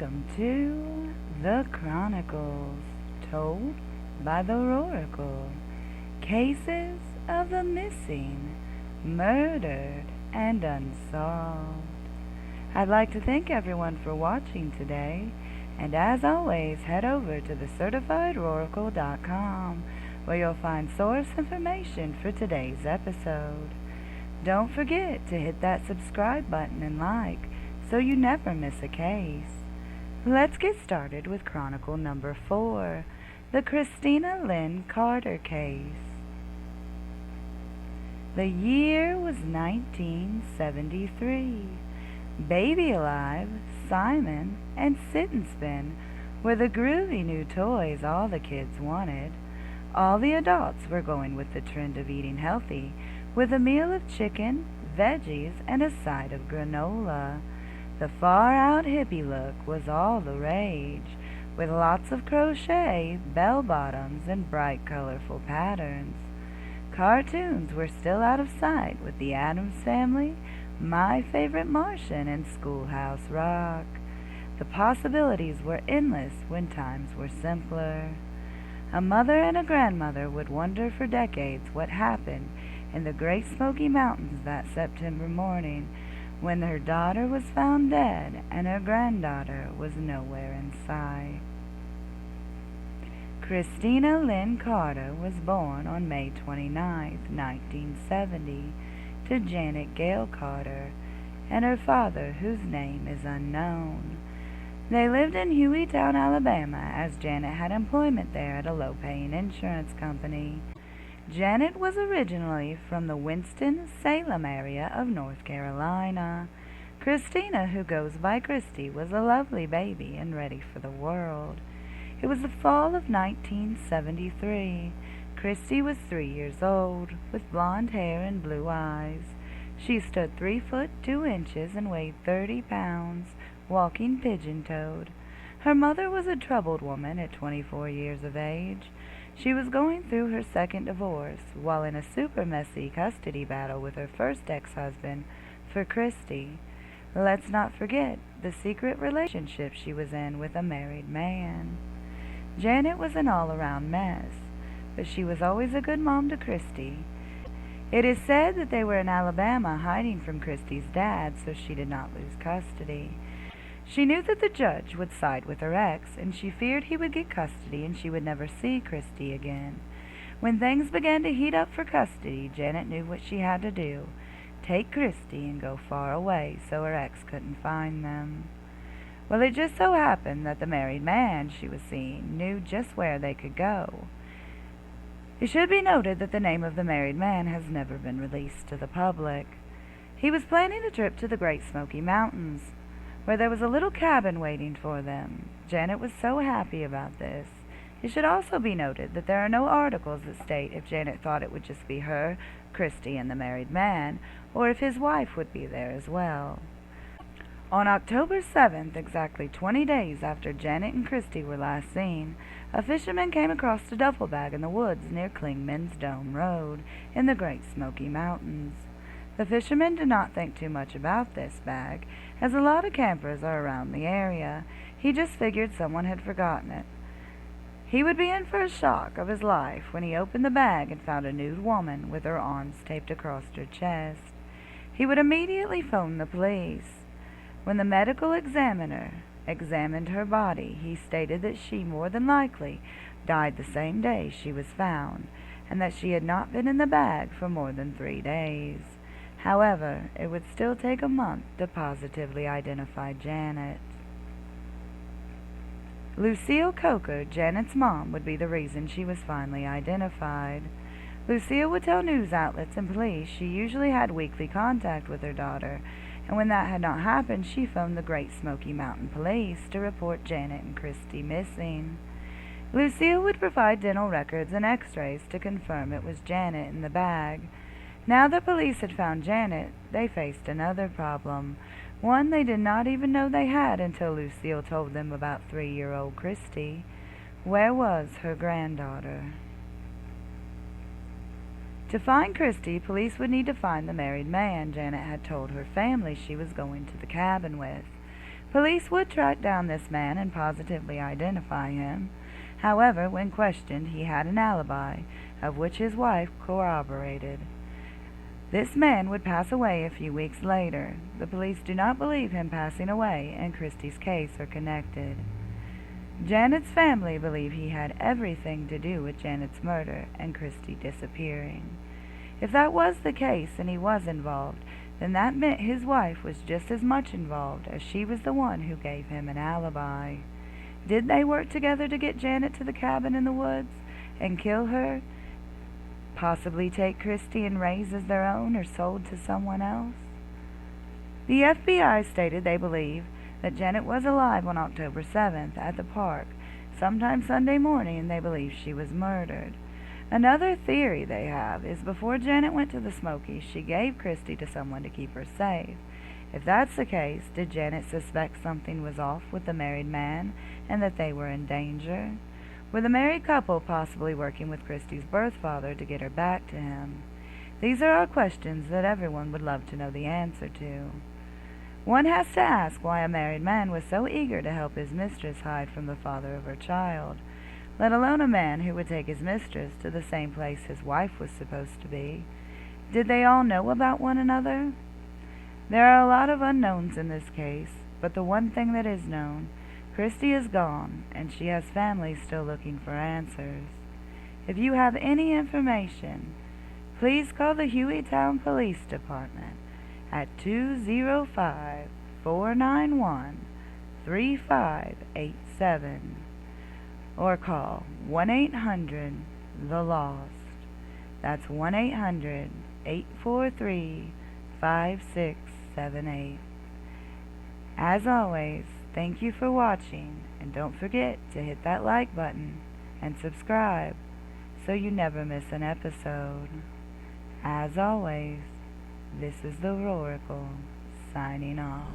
Welcome to the Chronicles, told by the Chronikle. Cases of the missing, murdered, and unsolved. I'd like to thank everyone for watching today, and as always, head over to thecertifiedroracle.com where you'll find source information for today's episode. Don't forget to hit that subscribe button and like so you never miss a case. Let's get started with Chronicle number 4, the Christina Lynn Carter case. The year was 1973. Baby Alive, Simon, and Sit and Spin were the groovy new toys all the kids wanted. All the adults were going with the trend of eating healthy, with a meal of chicken, veggies, and a side of granola. The far-out hippie look was all the rage, with lots of crochet, bell-bottoms, and bright, colorful patterns. Cartoons were still out of sight with the Addams Family, My Favorite Martian, and Schoolhouse Rock. The possibilities were endless when times were simpler. A mother and a grandmother would wonder for decades what happened in the Great Smoky Mountains that September morning, when her daughter was found dead and her granddaughter was nowhere in sight. Christina Lynn Carter was born on May 29, 1970, to Janet Gale Carter and her father, whose name is unknown. They lived in Hueytown, Alabama, as Janet had employment there at a low-paying insurance company. Janet was originally from the Winston-Salem area of North Carolina. Christina, who goes by Christy, was a lovely baby and ready for the world. It was the fall of 1973. Christy was 3 years old, with blonde hair and blue eyes. She stood 3 foot 2 inches and weighed 30 pounds, walking pigeon-toed. Her mother was a troubled woman at 24 years of age. She was going through her second divorce, while in a super messy custody battle with her first ex-husband for Christy. Let's not forget the secret relationship she was in with a married man. Janet was an all-around mess, but she was always a good mom to Christy. It is said that they were in Alabama hiding from Christy's dad so she did not lose custody. She knew that the judge would side with her ex, and she feared he would get custody and she would never see Christy again. When things began to heat up for custody, Janet knew what she had to do: take Christy and go far away so her ex couldn't find them. Well, it just so happened that the married man she was seeing knew just where they could go. It should be noted that the name of the married man has never been released to the public. He was planning a trip to the Great Smoky Mountains, where there was a little cabin waiting for them. Janet was so happy about this. It should also be noted that there are no articles that state if Janet thought it would just be her, Christy, and the married man, or if his wife would be there as well. On October 7th, exactly 20 days after Janet and Christy were last seen, a fisherman came across a duffel bag in the woods near Clingman's Dome Road in the Great Smoky Mountains. The fisherman did not think too much about this bag, as a lot of campers are around the area. He just figured someone had forgotten it. He would be in for a shock of his life when he opened the bag and found a nude woman with her arms taped across her chest. He would immediately phone the police. When the medical examiner examined her body, he stated that she more than likely died the same day she was found, and that she had not been in the bag for more than 3 days. However, it would still take a month to positively identify Janet. Lucille Coker, Janet's mom, would be the reason she was finally identified. Lucille would tell news outlets and police she usually had weekly contact with her daughter, and when that had not happened, she phoned the Great Smoky Mountain Police to report Janet and Christy missing. Lucille would provide dental records and x-rays to confirm it was Janet in the bag. Now the police had found Janet, they faced another problem, one they did not even know they had until Lucille told them about 3-year-old Christy. Where was her granddaughter? To find Christy, police would need to find the married man Janet had told her family she was going to the cabin with. Police would track down this man and positively identify him. However, when questioned, he had an alibi, of which his wife corroborated. This man would pass away a few weeks later. The police do not believe him passing away and Christie's case are connected. Janet's family believe he had everything to do with Janet's murder and Christie disappearing. If that was the case and he was involved, then that meant his wife was just as much involved, as she was the one who gave him an alibi. Did they work together to get Janet to the cabin in the woods and kill her? Possibly take Christie and raise as their own or sold to someone else? The FBI stated they believe that Janet was alive on October 7th at the park, sometime Sunday morning, and they believe she was murdered. Another theory they have is before Janet went to the Smokies, she gave Christie to someone to keep her safe. If that's the case, did Janet suspect something was off with the married man and that they were in danger? Were the married couple possibly working with Christie's birth father to get her back to him? These are all questions that everyone would love to know the answer to. One has to ask why a married man was so eager to help his mistress hide from the father of her child, let alone a man who would take his mistress to the same place his wife was supposed to be. Did they all know about one another? There are a lot of unknowns in this case, but the one thing that is known, Christie is gone, and she has family still looking for answers. If you have any information, please call the Hueytown Police Department at 205-491-3587 or call 1-800-THE-LOST. That's 1-800-843-5678. As always, thank you for watching, and don't forget to hit that like button and subscribe so you never miss an episode. As always, this is the Chronikle, signing off.